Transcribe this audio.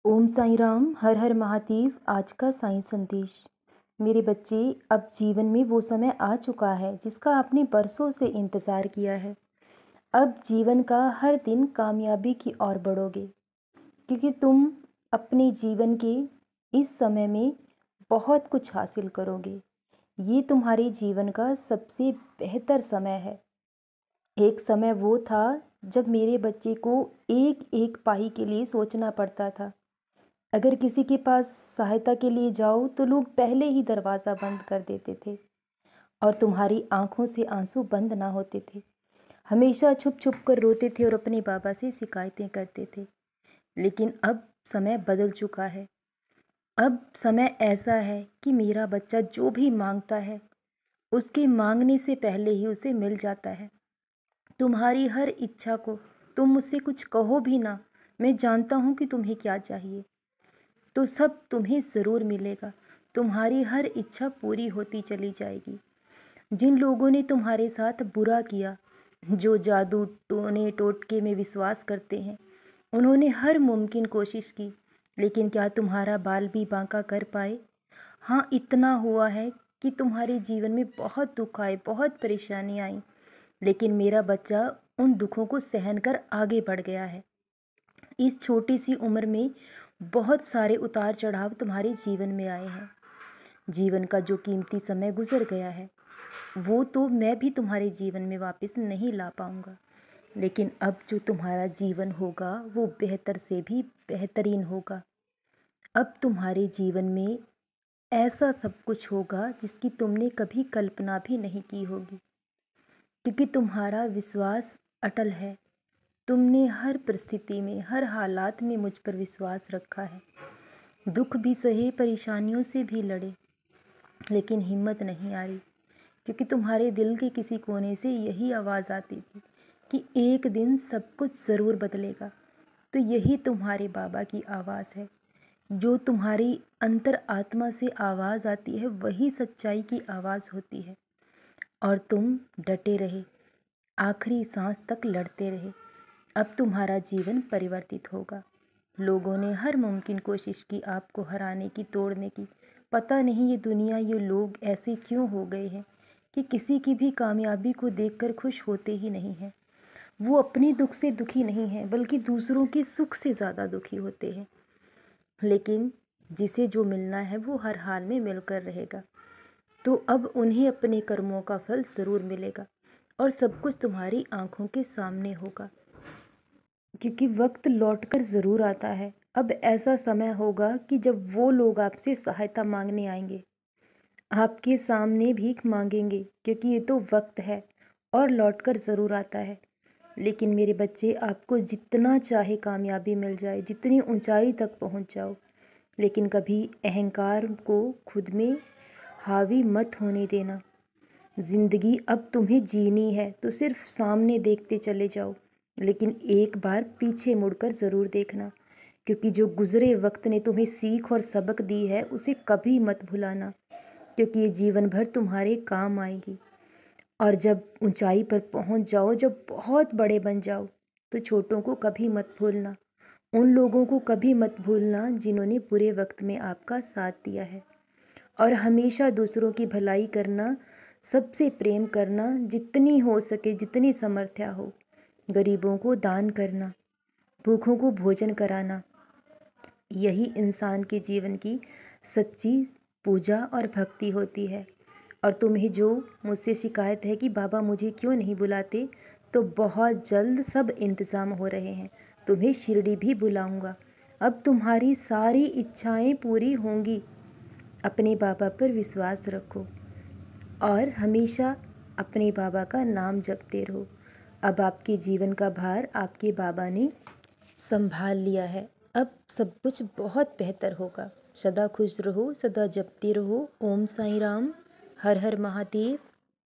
ओम साईं राम, हर हर महादेव। आज का साईं संदेश। मेरे बच्चे, अब जीवन में वो समय आ चुका है जिसका आपने बरसों से इंतज़ार किया है। अब जीवन का हर दिन कामयाबी की ओर बढ़ोगे, क्योंकि तुम अपने जीवन के इस समय में बहुत कुछ हासिल करोगे। ये तुम्हारे जीवन का सबसे बेहतर समय है। एक समय वो था जब मेरे बच्चे को एक एक पाई के लिए सोचना पड़ता था। अगर किसी के पास सहायता के लिए जाओ तो लोग पहले ही दरवाज़ा बंद कर देते थे और तुम्हारी आंखों से आंसू बंद ना होते थे। हमेशा छुप छुप कर रोते थे और अपने बाबा से शिकायतें करते थे। लेकिन अब समय बदल चुका है। अब समय ऐसा है कि मेरा बच्चा जो भी मांगता है उसके मांगने से पहले ही उसे मिल जाता है। तुम्हारी हर इच्छा को तुम मुझसे कुछ कहो भी ना, मैं जानता हूँ कि तुम्हें क्या चाहिए, तो सब तुम्हें ज़रूर मिलेगा। तुम्हारी हर इच्छा पूरी होती चली जाएगी। जिन लोगों ने तुम्हारे साथ बुरा किया, जो जादू टोने टोटके में विश्वास करते हैं, उन्होंने हर मुमकिन कोशिश की, लेकिन क्या तुम्हारा बाल भी बांका कर पाए? हाँ, इतना हुआ है कि तुम्हारे जीवन में बहुत दुख आए, बहुत परेशानी आई, लेकिन मेरा बच्चा उन दुखों को सहन कर आगे बढ़ गया है। इस छोटी सी उम्र में बहुत सारे उतार चढ़ाव तुम्हारे जीवन में आए हैं। जीवन का जो कीमती समय गुजर गया है वो तो मैं भी तुम्हारे जीवन में वापस नहीं ला पाऊंगा, लेकिन अब जो तुम्हारा जीवन होगा वो बेहतर से भी बेहतरीन होगा। अब तुम्हारे जीवन में ऐसा सब कुछ होगा जिसकी तुमने कभी कल्पना भी नहीं की होगी, क्योंकि तुम्हारा विश्वास अटल है। तुमने हर परिस्थिति में, हर हालात में मुझ पर विश्वास रखा है। दुख भी सहे, परेशानियों से भी लड़े, लेकिन हिम्मत नहीं आ रही, क्योंकि तुम्हारे दिल के किसी कोने से यही आवाज़ आती थी कि एक दिन सब कुछ ज़रूर बदलेगा। तो यही तुम्हारे बाबा की आवाज़ है। जो तुम्हारी अंतर आत्मा से आवाज़ आती है वही सच्चाई की आवाज़ होती है। और तुम डटे रहे, आखिरी सांस तक लड़ते रहे। अब तुम्हारा जीवन परिवर्तित होगा। लोगों ने हर मुमकिन कोशिश की आपको हराने की, तोड़ने की। पता नहीं ये दुनिया, ये लोग ऐसे क्यों हो गए हैं कि किसी की भी कामयाबी को देखकर खुश होते ही नहीं हैं। वो अपने दुख से दुखी नहीं हैं, बल्कि दूसरों के सुख से ज़्यादा दुखी होते हैं। लेकिन जिसे जो मिलना है वो हर हाल में मिलकर रहेगा। तो अब उन्हें अपने कर्मों का फल ज़रूर मिलेगा और सब कुछ तुम्हारी आंखों के सामने होगा, क्योंकि वक्त लौटकर ज़रूर आता है। अब ऐसा समय होगा कि जब वो लोग आपसे सहायता मांगने आएंगे, आपके सामने भीख मांगेंगे, क्योंकि ये तो वक्त है और लौटकर ज़रूर आता है। लेकिन मेरे बच्चे, आपको जितना चाहे कामयाबी मिल जाए, जितनी ऊंचाई तक पहुंच जाओ, लेकिन कभी अहंकार को खुद में हावी मत होने देना। ज़िंदगी अब तुम्हें जीनी है तो सिर्फ सामने देखते चले जाओ, लेकिन एक बार पीछे मुड़कर ज़रूर देखना, क्योंकि जो गुज़रे वक्त ने तुम्हें सीख और सबक दी है उसे कभी मत भुलाना, क्योंकि ये जीवन भर तुम्हारे काम आएगी। और जब ऊंचाई पर पहुंच जाओ, जब बहुत बड़े बन जाओ, तो छोटों को कभी मत भूलना। उन लोगों को कभी मत भूलना जिन्होंने बुरे वक्त में आपका साथ दिया है। और हमेशा दूसरों की भलाई करना, सबसे प्रेम करना, जितनी हो सके, जितनी समर्थ्या हो, गरीबों को दान करना, भूखों को भोजन कराना, यही इंसान के जीवन की सच्ची पूजा और भक्ति होती है। और तुम्हें जो मुझसे शिकायत है कि बाबा मुझे क्यों नहीं बुलाते, तो बहुत जल्द सब इंतज़ाम हो रहे हैं। तुम्हें शिरडी भी बुलाऊंगा। अब तुम्हारी सारी इच्छाएं पूरी होंगी। अपने बाबा पर विश्वास रखो और हमेशा अपने बाबा का नाम जपते रहो। अब आपके जीवन का भार आपके बाबा ने संभाल लिया है। अब सब कुछ बहुत बेहतर होगा। सदा खुश रहो, सदा जपते रहो। ओम साईं राम, हर हर महादेव।